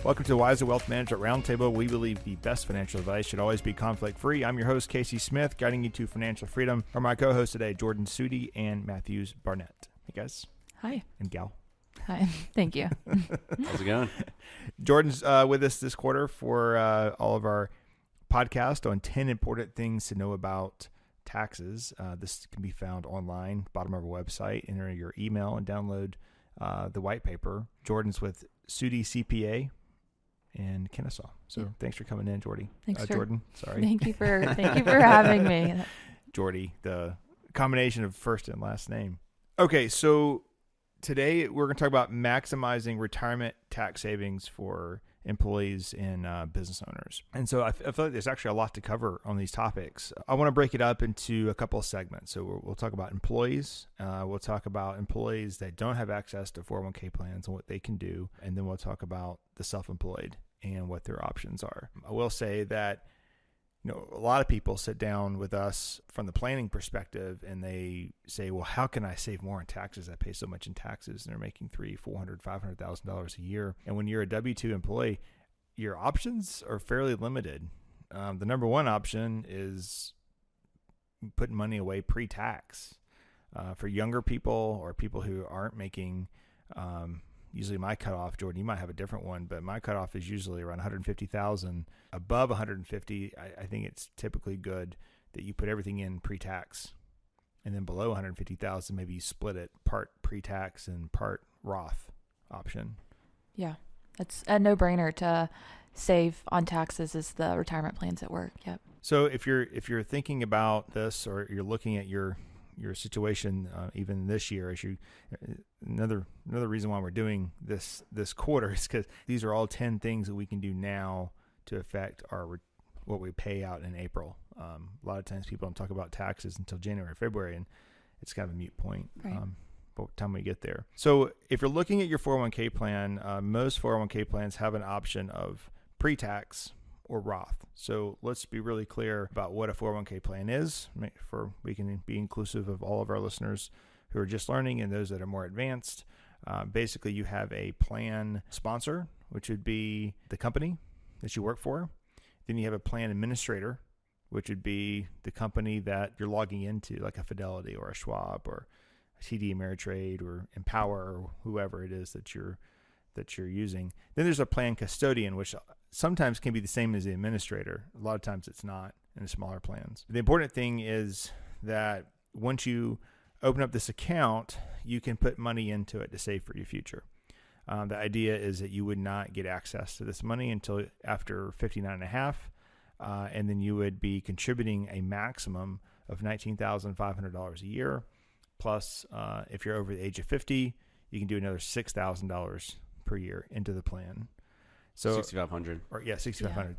Welcome to the Wiser Wealth Management Roundtable. We believe the best financial advice should always be conflict-free. I'm your host, Casey Smith, guiding you to financial freedom. Are my co-hosts today, Jordan Sute and Matthews Barnett. Hey, guys. Hi. And gal. Hi. Thank you. How's it going? Jordan's with us this quarter for all of our podcast on 10 important things to know about taxes. This can be found online, bottom of our website. Enter your email and download the white paper. Jordan's with Sute CPA and Kennesaw. So Thanks for coming in, Jordy. Jordan. Sorry. Thank you for having me. Jordy, the combination of first and last name. Okay, so today we're going to talk about maximizing retirement tax savings for employees and business owners. And so I feel like there's actually a lot to cover on these topics. I want to break it up into a couple of segments. So we'll talk about employees. We'll talk about employees that don't have access to 401k plans and what they can do. And then we'll talk about the self-employed and what their options are. I will say that a lot of people sit down with us from the planning perspective and they say, well, how can I save more in taxes? I pay so much in taxes and they're making $300,000, $400,000, $500,000 a year. And when you're a W-2 employee, your options are fairly limited. The number one option is putting money away pre-tax. For younger people or people who aren't making, usually my cutoff, Jordan, you might have a different one, but my cutoff is usually around 150,000. Above 150, I think it's typically good that you put everything in pre-tax. And then below 150,000, maybe you split it part pre-tax and part Roth option. Yeah, it's a no-brainer to save on taxes as the retirement plans at work. Yep. So if you're thinking about this or you're looking at your situation even this year, as you another reason why we're doing this quarter is because these are all 10 things that we can do now to affect what we pay out in April. A lot of times people don't talk about taxes until January or February, and it's kind of a moot point. Right. By the time we get there. So if you're looking at your 401k plan, most 401k plans have an option of pre-tax or Roth. So let's be really clear about what a 401k plan is, for we can be inclusive of all of our listeners who are just learning and those that are more advanced. Basically, you have a plan sponsor, which would be the company that you work for. Then you have a plan administrator, which would be the company that you're logging into, like a Fidelity or a Schwab or a TD Ameritrade or Empower or whoever it is that you're using. Then there's a plan custodian, which sometimes can be the same as the administrator. A lot of times it's not in the smaller plans. The important thing is that once you open up this account, you can put money into it to save for your future. The idea is that you would not get access to this money until after 59 and a half, and then you would be contributing a maximum of $19,500 a year. Plus, if you're over the age of 50, you can do another $6,000 per year into the plan. So $6,500. $6,500. Yeah.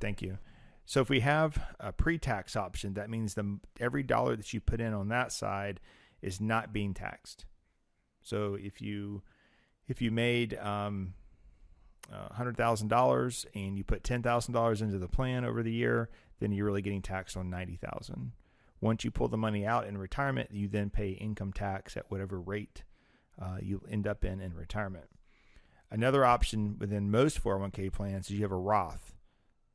Thank you. So if we have a pre-tax option, that means every dollar that you put in on that side is not being taxed. So if you made $100,000 and you put $10,000 into the plan over the year, then you're really getting taxed on $90,000. Once you pull the money out in retirement, you then pay income tax at whatever rate you end up in retirement. Another option within most 401k plans is you have a Roth.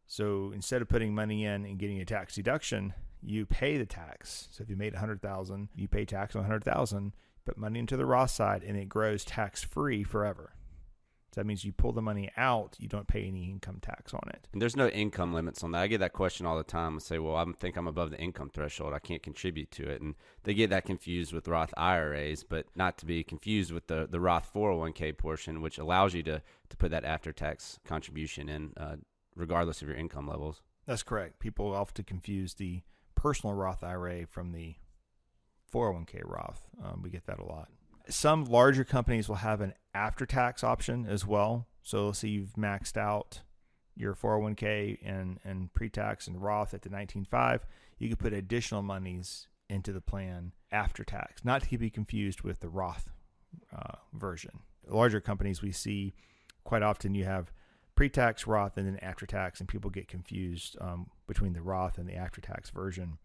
So instead of putting money in and getting a tax deduction, you pay the tax. So if you made $100,000, you pay tax on $100,000, put money into the Roth side, and it grows tax-free forever. So that means you pull the money out, you don't pay any income tax on it. And there's no income limits on that. I get that question all the time. I say, well, I think I'm above the income threshold. I can't contribute to it. And they get that confused with Roth IRAs, but not to be confused with the Roth 401k portion, which allows you to put that after-tax contribution in regardless of your income levels. That's correct. People often confuse the personal Roth IRA from the 401k Roth. We get that a lot. Some larger companies will have an after-tax option as well. So let's say you've maxed out your 401k and pre-tax and Roth at the 19.5. You can put additional monies into the plan after tax, not to be confused with the Roth version. Larger companies we see quite often you have pre-tax Roth and then after-tax, and people get confused between the Roth and the after-tax version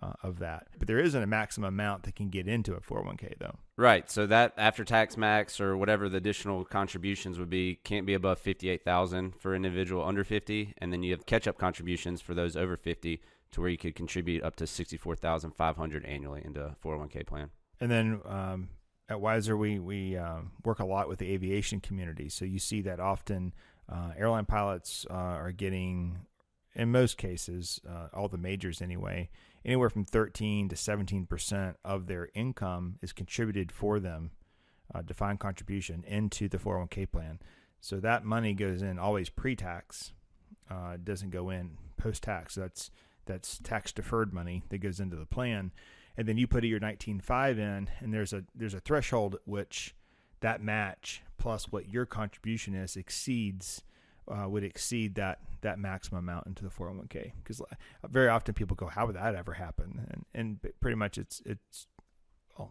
of that. But there isn't a maximum amount that can get into a 401k though. Right. So that after-tax max or whatever the additional contributions would be can't be above $58,000 for an individual under 50, and then you have catch-up contributions for those over 50 to where you could contribute up to $64,500 annually into a 401k plan. And then at Weiser, we work a lot with the aviation community. So you see that often airline pilots are getting, in most cases, all the majors anyway, anywhere from 13 to 17% of their income is contributed for them, defined contribution, into the 401k plan. So that money goes in always pre-tax. It doesn't go in post-tax. That's tax-deferred money that goes into the plan. And then you put your 19.5 in, and there's a threshold at which that match plus what your contribution is would exceed that maximum amount into the 401k. Because very often people go, how would that ever happen? And pretty much it's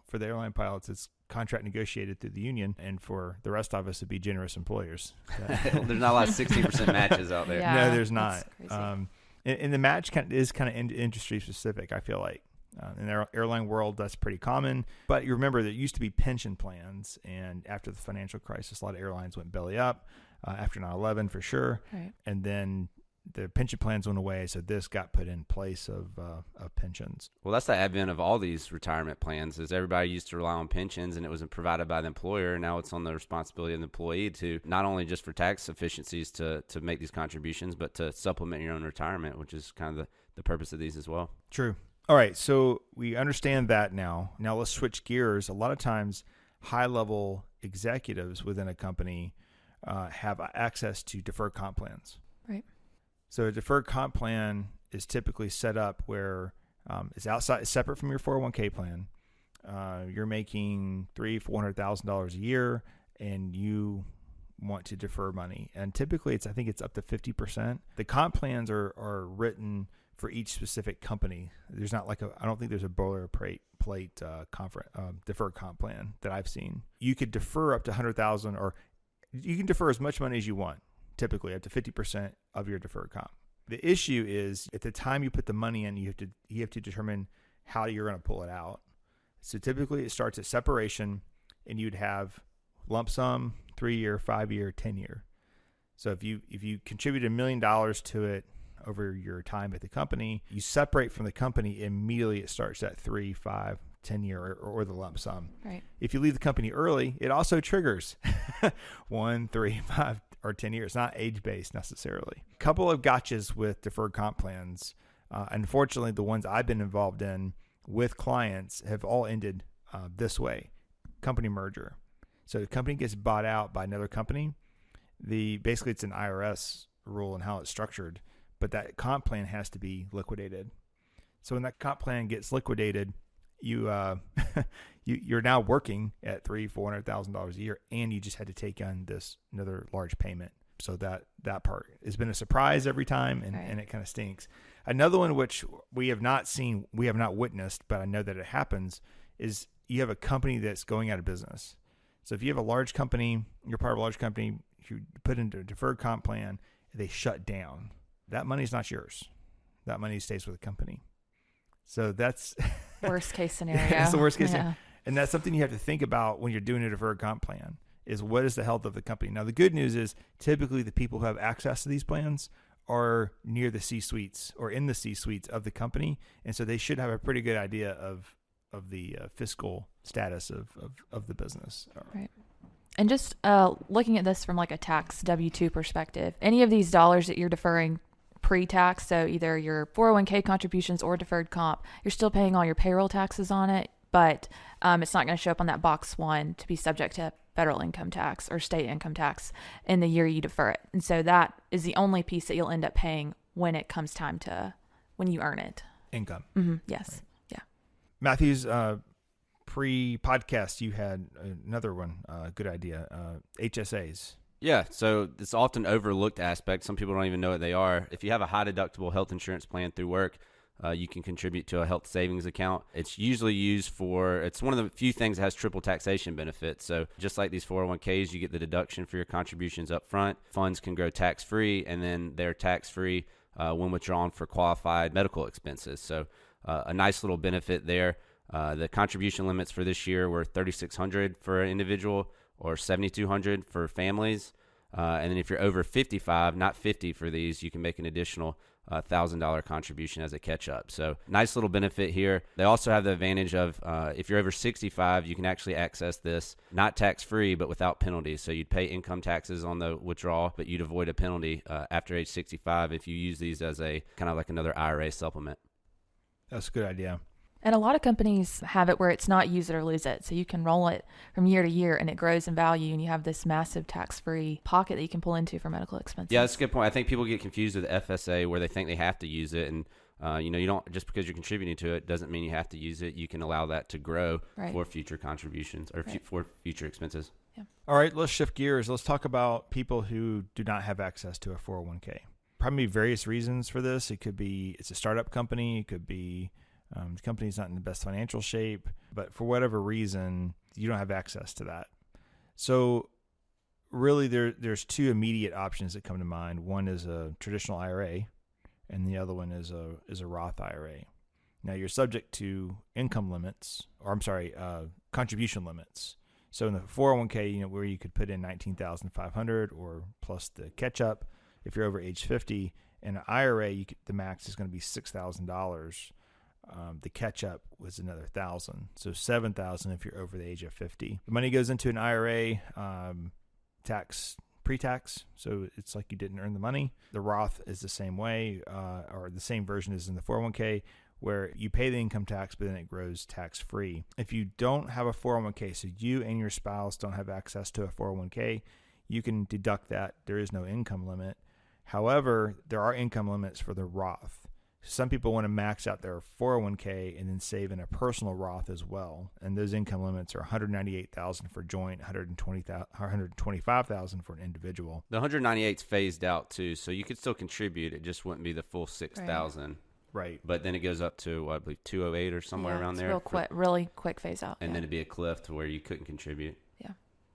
for the airline pilots, it's contract negotiated through the union, and for the rest of us, it'd be generous employers. There's not a lot of 16% matches out there. Yeah, no, there's not. Crazy. And the match is kind of industry specific, I feel like. In the airline world, that's pretty common. But you remember there used to be pension plans, and after the financial crisis, a lot of airlines went belly up, after 9/11 for sure. Right. And then the pension plans went away, so this got put in place of pensions. Well, that's the advent of all these retirement plans, is everybody used to rely on pensions, and it was provided by the employer. Now it's on the responsibility of the employee to not only just for tax efficiencies to make these contributions, but to supplement your own retirement, which is kind of the purpose of these as well. True. All right, so we understand that now. Now let's switch gears. A lot of times, high-level executives within a company have access to deferred comp plans. Right. So a deferred comp plan is typically set up where it's separate from your 401k plan. You're making $300,000-$400,000 a year, and you want to defer money. And typically, I think it's up to 50%. The comp plans are written for each specific company. There's not I don't think there's a boilerplate deferred comp plan that I've seen. You could defer up to $100,000, or you can defer as much money as you want, typically up to 50% of your deferred comp. The issue is at the time you put the money in, you have to determine how you're going to pull it out. So typically it starts at separation, and you'd have lump sum, 3-year, 5-year, 10-year. So if you contribute $1 million to it over your time at the company, you separate from the company, immediately it starts at 3, 5, 10-year or the lump sum. Right. If you leave the company early, it also triggers 1, 3, 5, or 10 years. Not age-based necessarily. A couple of gotchas with deferred comp plans. Unfortunately, the ones I've been involved in with clients have all ended this way. Company merger. So the company gets bought out by another company. Basically, it's an IRS rule and how it's structured, but that comp plan has to be liquidated. So when that comp plan gets liquidated, you're now working at $300,000-$400,000 a year, and you just had to take on this another large payment. So that part has been a surprise every time, and it kind of stinks. Another one which we have not witnessed, but I know that it happens, is you have a company that's going out of business. So if you have a large company, you're part of a large company, you put into a deferred comp plan, they shut down. That money's not yours. That money stays with the company. So that's worst case scenario. That's the worst case scenario. And that's something you have to think about when you're doing a deferred comp plan, is what is the health of the company. Now, the good news is typically the people who have access to these plans are near the C-suites or in the C-suites of the company. And so they should have a pretty good idea of the fiscal status of the business. Right. And just looking at this from like a tax W-2 perspective, any of these dollars that you're deferring pre-tax, so either your 401k contributions or deferred comp, you're still paying all your payroll taxes on it, but it's not going to show up on that box 1 to be subject to federal income tax or state income tax in the year you defer it. And so that is the only piece that you'll end up paying when it comes time when you earn it. Income. Mm-hmm. Yes. Right. Yeah. Matthews, pre-podcast, you had another one, good idea, HSAs. Yeah, so it's often overlooked aspect. Some people don't even know what they are. If you have a high deductible health insurance plan through work, you can contribute to a health savings account. It's usually used it's one of the few things that has triple taxation benefits. So just like these 401ks, you get the deduction for your contributions up front. Funds can grow tax-free, and then they're tax-free when withdrawn for qualified medical expenses. So a nice little benefit there. The contribution limits for this year were $3,600 for an individual or $7,200 for families. And then if you're over 55, not 50 for these, you can make an additional $1,000 contribution as a catch-up. So nice little benefit here. They also have the advantage of if you're over 65, you can actually access this, not tax-free, but without penalties. So you'd pay income taxes on the withdrawal, but you'd avoid a penalty after age 65 if you use these as a kind of like another IRA supplement. That's a good idea. And a lot of companies have it where it's not use it or lose it. So you can roll it from year to year and it grows in value and you have this massive tax-free pocket that you can pull into for medical expenses. Yeah, that's a good point. I think people get confused with FSA where they think they have to use it. And, you don't, just because you're contributing to it doesn't mean you have to use it. You can allow that to grow for future contributions or for future expenses. Yeah. All right, let's shift gears. Let's talk about people who do not have access to a 401k. Probably various reasons for this. It could be it's a startup company. It could be the company's not in the best financial shape, but for whatever reason, you don't have access to that. So really there's two immediate options that come to mind. One is a traditional IRA and the other one is a Roth IRA. Now you're subject to income limits, contribution limits. So in the 401k, where you could put in $19,500 or plus the catch up if you're over age 50, in an IRA, the max is going to be $6,000. The catch up was another $1,000, so $7,000 if you're over the age of 50. The money goes into an IRA, pre-tax, so it's like you didn't earn the money. The Roth is the same way, or the same version as in the 401k, where you pay the income tax, but then it grows tax-free. If you don't have a 401k, so you and your spouse don't have access to a 401k, you can deduct that. There is no income limit. However, there are income limits for the Roth. Some people want to max out their 401k and then save in a personal Roth as well. And those income limits are $198,000 for joint, $125,000 for an individual. The 198's phased out too, so you could still contribute. It just wouldn't be the full 6,000. Right. But then it goes up to, I believe, 208 or somewhere around there. Really quick phase out. And then it'd be a cliff to where you couldn't contribute. Yeah.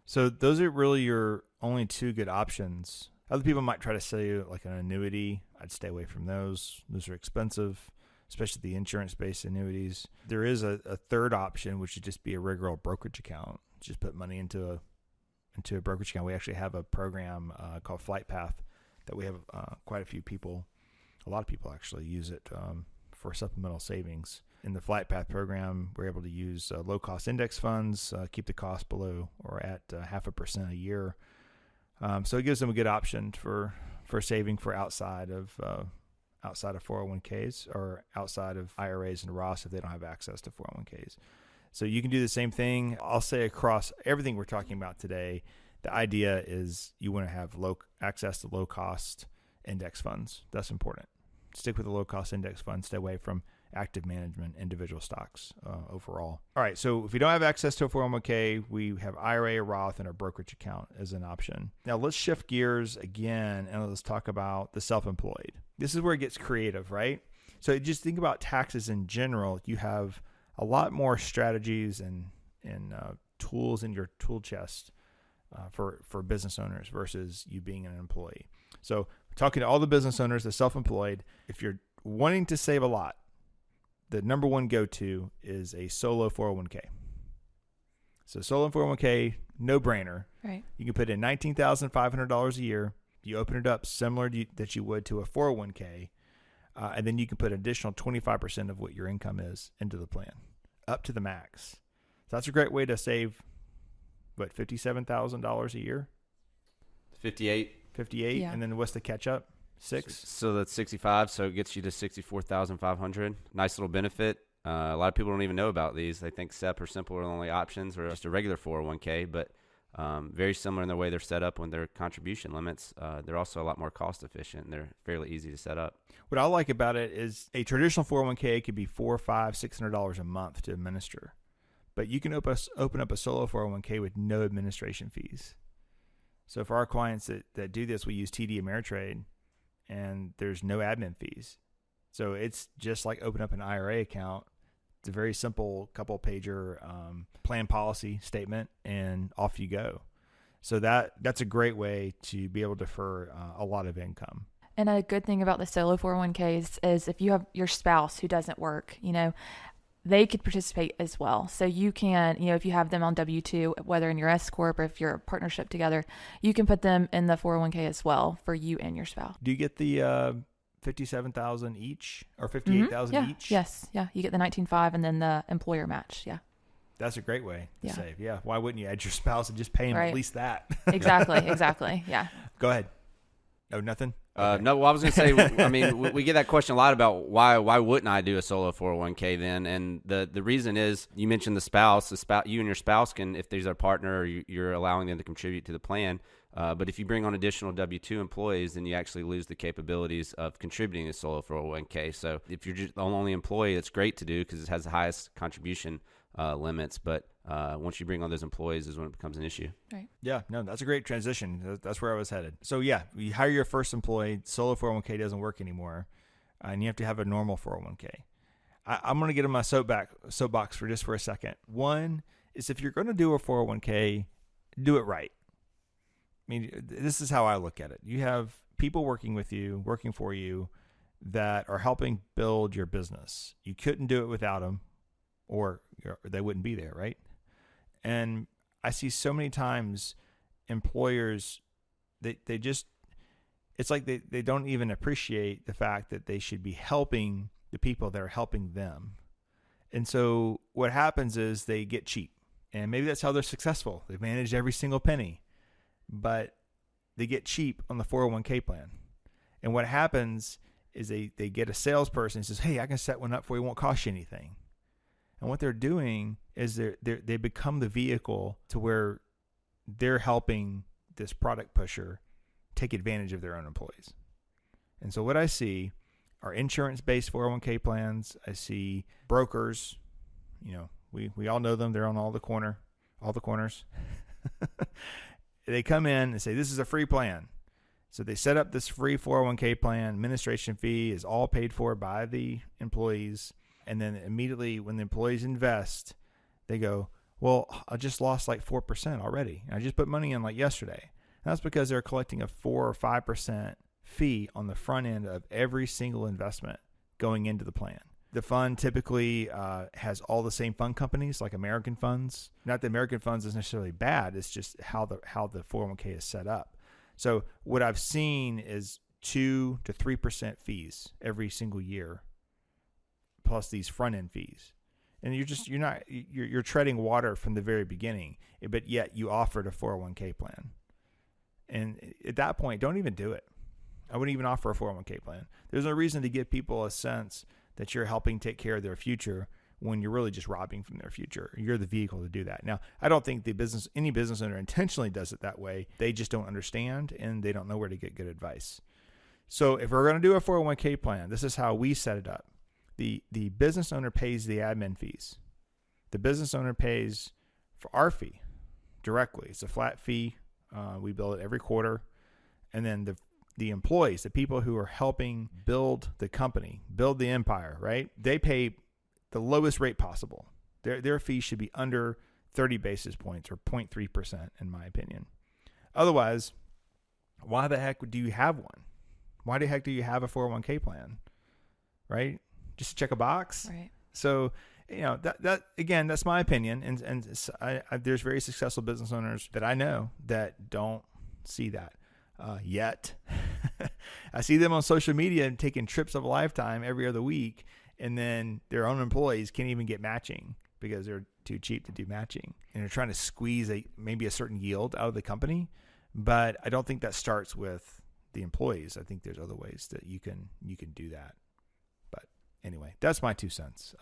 So those are really your only two good options. Other people might try to sell you like an annuity. I'd stay away from those. Those are expensive, especially the insurance-based annuities. There is a third option, which would just be a regular brokerage account. Just put money into a brokerage account. We actually have a program called Flight Path that we have quite a lot of people actually use it for supplemental savings. In the Flight Path program, we're able to use low-cost index funds, keep the cost below or at 0.5% a year. So it gives them a good option for saving for outside of 401ks or outside of IRAs and Roths if they don't have access to 401ks. So you can do the same thing. I'll say across everything we're talking about today, the idea is you want to have access to low-cost index funds. That's important. Stick with the low-cost index funds. Stay away from active management, individual stocks overall. All right, so if you don't have access to a 401k, we have IRA, Roth, and a brokerage account as an option. Now let's shift gears again and let's talk about the self-employed. This is where it gets creative, right? So just think about taxes in general. You have a lot more strategies and tools in your tool chest for business owners versus you being an employee. So talking to all the business owners, the self-employed, if you're wanting to save a lot, the number one go-to is a solo 401k. So solo 401k, no brainer. Right. You can put in $19,500 a year. You open it up similar that you would to a 401k, and then you can put an additional 25% of what your income is into the plan, up to the max. So that's a great way to save, $57,000 a year? 58. Yeah. And then what's the catch-up? 6? So that's 65, so it gets you to 64,500. Nice little benefit. A lot of people don't even know about these. They think SEP or Simple are the only options or just a regular 401k, but very similar in the way they're set up when their contribution limits. They're also a lot more cost efficient and they're fairly easy to set up. What I like about it is a traditional 401k could be $400, $500, $600 a month to administer, but you can open up a solo 401k with no administration fees. So for our clients that do this, we use TD Ameritrade, and there's no admin fees. So it's just like open up an IRA account. It's a very simple couple pager plan policy statement, and off you go. So that's a great way to be able to defer a lot of income. And a good thing about the solo 401ks is if you have your spouse who doesn't work, they could participate as well. So you can, if you have them on W-2, whether in your S Corp or if you're a partnership together, you can put them in the 401k as well for you and your spouse. Do you get the $57,000 each or $58,000 each? Yes. Yeah. You get the 19.5 and then the employer match. Yeah. That's a great way to save. Yeah. Why wouldn't you add your spouse and just pay them at least that? Exactly. Yeah. Go ahead. Oh, nothing? Okay. No, well, I was going to say, I mean, we get that question a lot about why wouldn't I do a solo 401k then? And the reason is, you mentioned the spouse, you and your spouse can, if there's a partner, or you're allowing them to contribute to the plan. But if you bring on additional W-2 employees, then you actually lose the capabilities of contributing to solo 401k. So if you're just the only employee, it's great to do because it has the highest contribution limits. But once you bring on those employees is when it becomes an issue. Right. Yeah, no, that's a great transition. That's where I was headed. So yeah, you hire your first employee, solo 401k doesn't work anymore, and you have to have a normal 401k. I'm going to get in my soapbox for a second. One is, if you're going to do a 401k, do it right. I mean, this is how I look at it. You have people working for you that are helping build your business. You couldn't do it without them, or they wouldn't be there, right? And I see so many times employers, they just, it's like they don't even appreciate the fact that they should be helping the people that are helping them. And so what happens is they get cheap. And maybe that's how they're successful. They've managed every single penny, but they get cheap on the 401k plan. And what happens is they get a salesperson who says, hey, I can set one up for you, it won't cost you anything. And what they're doing is they become the vehicle to where they're helping this product pusher take advantage of their own employees. And so what I see are insurance-based 401k plans. I see brokers. We all know them. They're on all the corners. They come in and say, this is a free plan. So they set up this free 401k plan. Administration fee is all paid for by the employees. And then immediately when the employees invest, they go, well, I just lost like 4% already. I just put money in like yesterday. And that's because they're collecting a 4 or 5% fee on the front end of every single investment going into the plan. The fund typically has all the same fund companies, like American funds. Not that American funds is necessarily bad. It's just how the 401k is set up. So what I've seen is 2 to 3% fees every single year, plus these front end fees. And you're treading water from the very beginning, but yet you offered a 401k plan. And at that point, don't even do it. I wouldn't even offer a 401k plan. There's no reason to give people a sense that you're helping take care of their future when you're really just robbing from their future. You're the vehicle to do that. Now, I don't think any business owner intentionally does it that way. They just don't understand and they don't know where to get good advice. So if we're going to do a 401k plan, this is how we set it up. The business owner pays the admin fees. The business owner pays for our fee directly. It's a flat fee. We bill it every quarter. And then the employees, the people who are helping build the company, build the empire, right? They pay the lowest rate possible. Their fee should be under 30 basis points or 0.3%, in my opinion. Otherwise, why the heck do you have one? Why the heck do you have a 401k plan, right? Just to check a box. Right. So, that again, that's my opinion. And there's very successful business owners that I know that don't see that yet. I see them on social media and taking trips of a lifetime every other week, and then their own employees can't even get matching because they're too cheap to do matching. And they're trying to squeeze maybe a certain yield out of the company. But I don't think that starts with the employees. I think there's other ways that you can do that. Anyway, that's my 2 cents.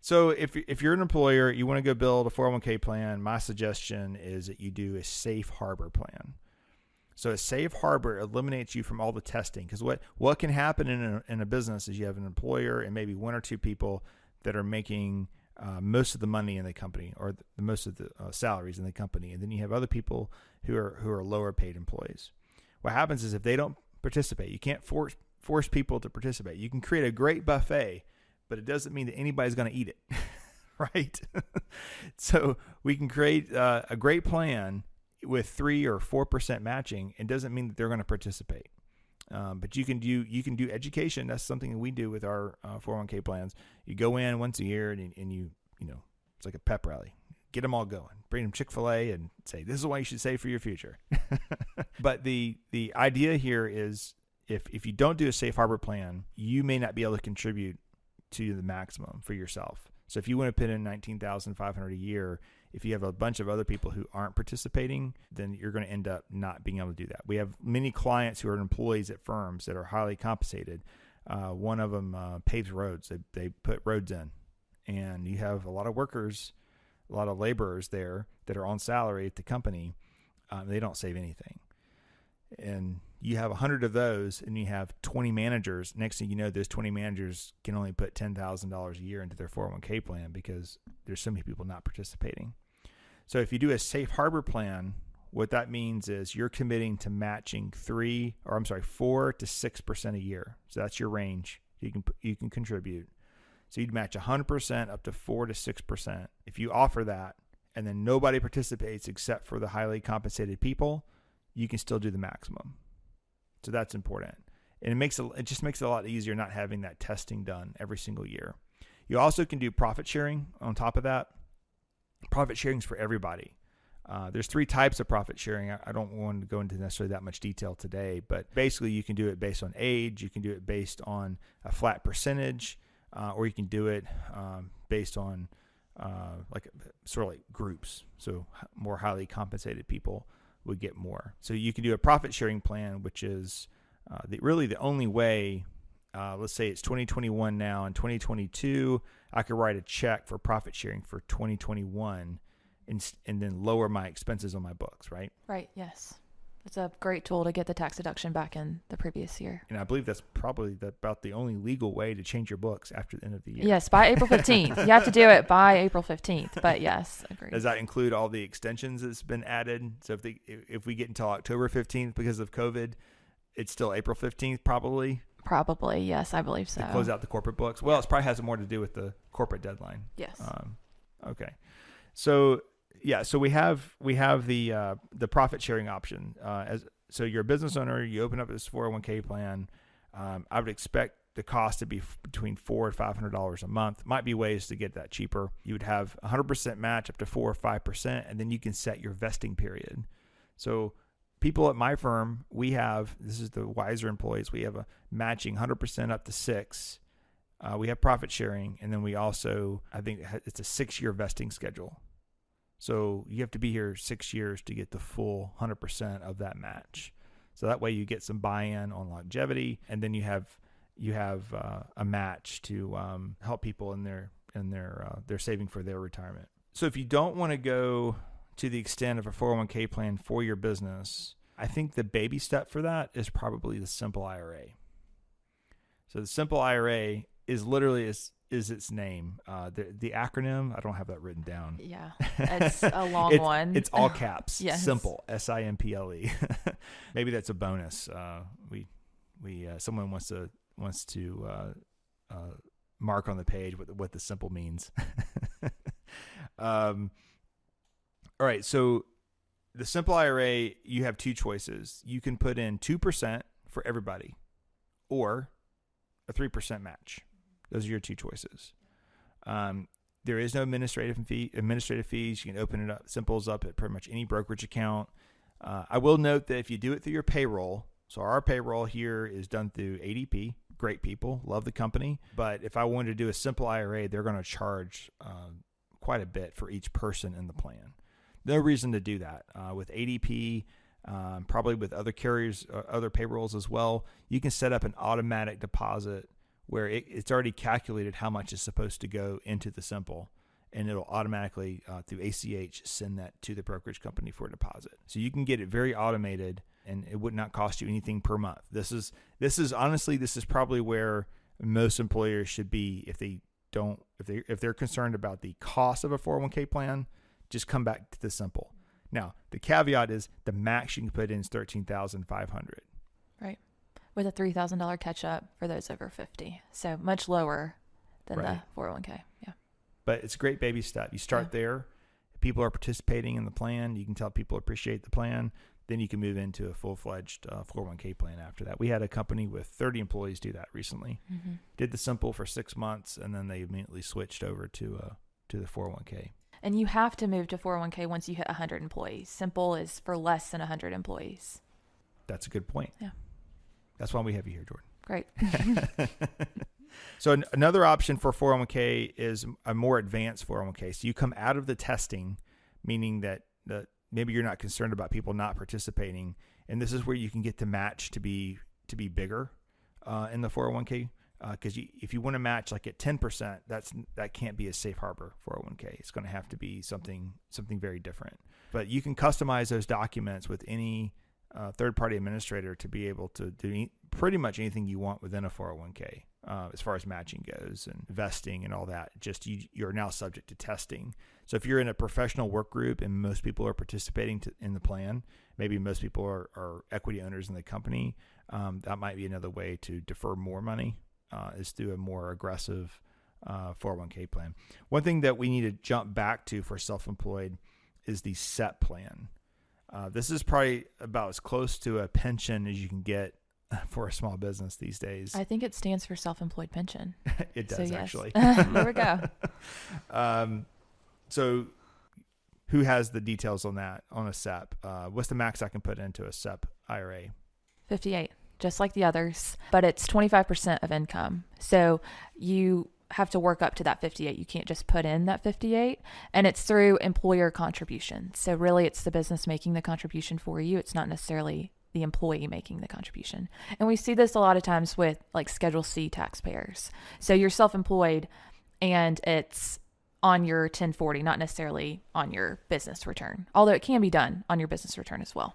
So if you're an employer, you want to go build a 401k plan, my suggestion is that you do a safe harbor plan. So a safe harbor eliminates you from all the testing, because what can happen in a business is you have an employer and maybe 1 or 2 people that are making most of the money in the company, or most of the salaries in the company, and then you have other people who are lower paid employees. What happens is if they don't participate, you can't force people to participate. You can create a great buffet, but it doesn't mean that anybody's going to eat it, right? So we can create a great plan with 3 or 4% matching. It doesn't mean that they're going to participate. But you can do education. That's something that we do with our 401k plans. You go in once a year and you it's like a pep rally. Get them all going. Bring them Chick-fil-A and say, this is why you should save for your future. But the idea here is if you don't do a safe harbor plan, you may not be able to contribute to the maximum for yourself. So if you want to put in $19,500 a year, if you have a bunch of other people who aren't participating, then you're going to end up not being able to do that. We have many clients who are employees at firms that are highly compensated. One of them paves roads. They put roads in. And you have a lot of workers, a lot of laborers there that are on salary at the company. They don't save anything. And you have 100 of those and you have 20 managers. Next thing you know, those 20 managers can only put $10,000 a year into their 401k plan because there's so many people not participating. So if you do a safe harbor plan, what that means is you're committing to matching 4 to 6% a year. So that's your range. You can contribute. So you'd match 100% up to 4 to 6%. If you offer that and then nobody participates except for the highly compensated people, you can still do the maximum. So that's important. And it just makes it a lot easier not having that testing done every single year. You also can do profit sharing on top of that. Profit sharing is for everybody. There's 3 types of profit sharing. I don't want to go into necessarily that much detail today, but basically you can do it based on age. You can do it based on a flat percentage, or you can do it based on like groups. So more highly compensated people would get more. So you can do a profit sharing plan, which is really the only way. Let's say it's 2021 now. In 2022, I could write a check for profit sharing for 2021 and then lower my expenses on my books, right? Right, yes. It's a great tool to get the tax deduction back in the previous year. And I believe that's probably about the only legal way to change your books after the end of the year. Yes, by April 15th. You have to do it by April 15th, but yes, agreed. Does that include all the extensions that's been added? So if we get until October 15th because of COVID, it's still April 15th probably? Probably, yes, I believe so. To close out the corporate books? Well, it probably has more to do with the corporate deadline. Yes. Okay. So yeah, so we have the profit sharing option. So you're a business owner, you open up this 401k plan. I would expect the cost to be between $400 and $500 a month. Might be ways to get that cheaper. You would have 100% match up to 4 or 5%, and then you can set your vesting period. So people at my firm, this is the wiser employees, we have a matching 100% up to 6. We have profit sharing, and then we also, I think it's a 6-year vesting schedule. So you have to be here 6 years to get the full 100% of that match. So that way you get some buy-in on longevity, and then you have a match to help people in their saving for their retirement. So if you don't want to go to the extent of a 401k plan for your business, I think the baby step for that is probably the simple IRA. So the simple IRA is literally is its name. The acronym, I don't have that written down. Yeah, it's a long one. It's all caps. Yes. Simple, SIMPLE. Maybe that's a bonus. Someone wants to mark on the page what the simple means. All right, so the simple IRA, you have 2 choices. You can put in 2% for everybody, or a 3% match. Those are your 2 choices. There is no administrative fees. You can open it up, simples up at pretty much any brokerage account. I will note that if you do it through your payroll, so our payroll here is done through ADP. Great people, love the company. But if I wanted to do a simple IRA, they're going to charge quite a bit for each person in the plan. No reason to do that. With ADP, probably with other carriers, other payrolls as well, you can set up an automatic deposit where it's already calculated how much is supposed to go into the simple, and it'll automatically, through ACH, send that to the brokerage company for a deposit. So you can get it very automated, and it would not cost you anything per month. This is probably where most employers should be if they're concerned about the cost of a 401k plan. Just come back to the simple. Now, the caveat is the max you can put in is $13,500. Right. With a $3,000 catch-up for those over 50. So much lower than the 401k. Yeah. But it's a great baby step. You start there. If people are participating in the plan. You can tell people appreciate the plan. then you can move into a full-fledged 401k plan after that. We had a company with 30 employees do that recently. Mm-hmm. Did the simple for 6 months, and then they immediately switched over to the 401k. And you have to move to 401k once you hit 100 employees. Simple is for less than 100 employees. That's a good point. Yeah. That's why we have you here, Jordan. Great. So another option for 401k is a more advanced 401k. So you come out of the testing, meaning that maybe you're not concerned about people not participating, and this is where you can get the match to be bigger in the 401k. Because if you want to match like at 10%, that can't be a safe harbor 401k. It's going to have to be something very different. But you can customize those documents with any third-party administrator to be able to do pretty much anything you want within a 401k as far as matching goes and vesting and all that. Just you're now subject to testing. So if you're in a professional work group and most people are participating in the plan, maybe most people are equity owners in the company, that might be another way to defer more money. Is through a more aggressive 401k plan. One thing that we need to jump back to for self-employed is the SEP plan. This is probably about as close to a pension as you can get for a small business these days. I think it stands for self-employed pension. It does, so, yes. actually. There we go. So who has the details on that, on a SEP? What's the max I can put into a SEP IRA? 58. Just like the others, but it's 25% of income. So you have to work up to that 58. You can't just put in that 58, and it's through employer contribution. So really it's the business making the contribution for you. It's not necessarily the employee making the contribution. And we see this a lot of times with like Schedule C taxpayers. So you're self-employed and it's on your 1040, not necessarily on your business return, although it can be done on your business return as well.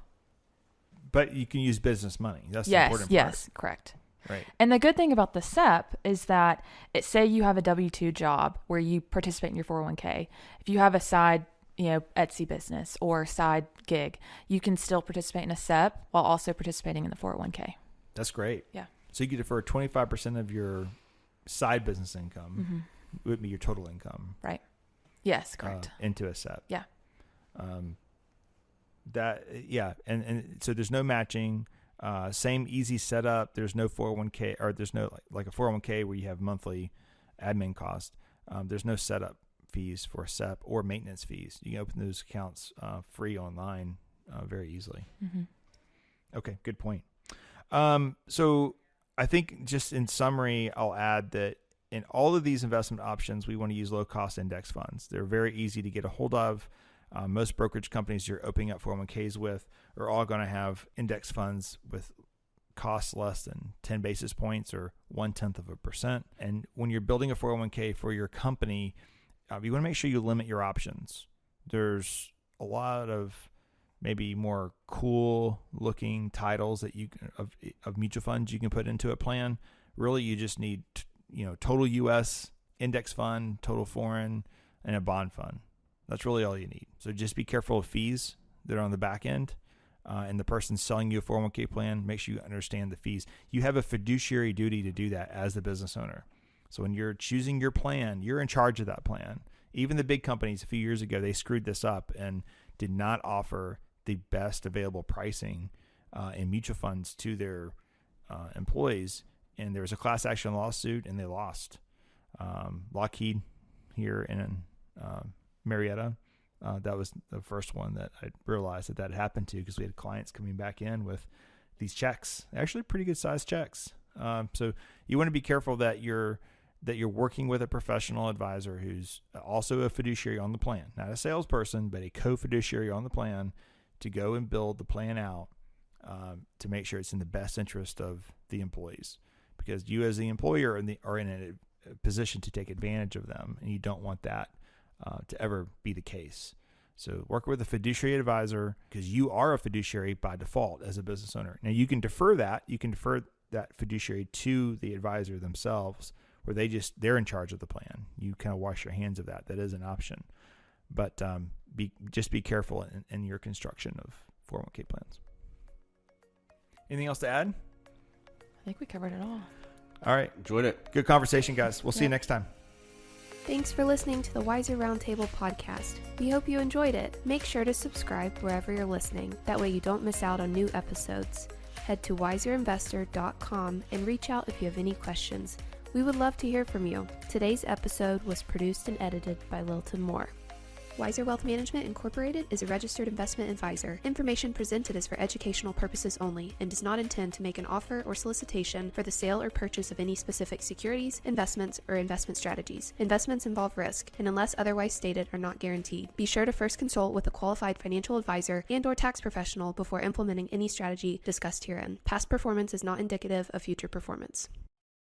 But you can use business money. That's the important part. Yes, correct. Right. And the good thing about the SEP is that say you have a W-2 job where you participate in your 401k. If you have a side, Etsy business or side gig, you can still participate in a SEP while also participating in the 401k. That's great. Yeah. So you can defer 25% of your side business income, would be your total income. Right. Yes, correct. Into a SEP. Yeah. And so there's no matching, same easy setup. There's no 401k, or there's no like a 401k where you have monthly admin cost. There's no setup fees for SEP or maintenance fees. You can open those accounts free online very easily. Mm-hmm. Okay, good point. So I think just in summary, I'll add that in all of these investment options, we want to use low-cost index funds. They're very easy to get a hold of. Most brokerage companies you're opening up 401ks with are all going to have index funds with costs less than 10 basis points or 0.1%. And when you're building a 401k for your company, you want to make sure you limit your options. There's a lot of maybe more cool looking titles that of mutual funds you can put into a plan. Really, you just need total U.S. index fund, total foreign, and a bond fund. That's really all you need. So just be careful of fees that are on the back end. And the person selling you a 401k plan, make sure you understand the fees. You have a fiduciary duty to do that as the business owner. So when you're choosing your plan, you're in charge of that plan. Even the big companies a few years ago, they screwed this up and did not offer the best available pricing in mutual funds to their employees. And there was a class action lawsuit and they lost. Lockheed here in Marietta. That was the first one that I realized that happened to, because we had clients coming back in with these checks, actually pretty good sized checks. So you want to be careful that you're working with a professional advisor who's also a fiduciary on the plan, not a salesperson, but a co-fiduciary on the plan, to go and build the plan out to make sure it's in the best interest of the employees, because you as the employer are in a position to take advantage of them, and you don't want that to ever be the case. So work with a fiduciary advisor, because you are a fiduciary by default as a business owner. Now you can defer that. You can defer that fiduciary to the advisor themselves, where they're in charge of the plan. You kind of wash your hands of that. That is an option. But just be careful in your construction of 401k plans. Anything else to add? I think we covered it all. All right. Enjoyed it. Good conversation, guys. We'll see you next time. Thanks for listening to the Wiser Roundtable podcast. We hope you enjoyed it. Make sure to subscribe wherever you're listening. That way you don't miss out on new episodes. Head to wiserinvestor.com and reach out if you have any questions. We would love to hear from you. Today's episode was produced and edited by Lilton Moore. Wiser Wealth Management Incorporated is a registered investment advisor. Information presented is for educational purposes only and does not intend to make an offer or solicitation for the sale or purchase of any specific securities, investments, or investment strategies. Investments involve risk and unless otherwise stated are not guaranteed. Be sure to first consult with a qualified financial advisor and/or tax professional before implementing any strategy discussed herein. Past performance is not indicative of future performance.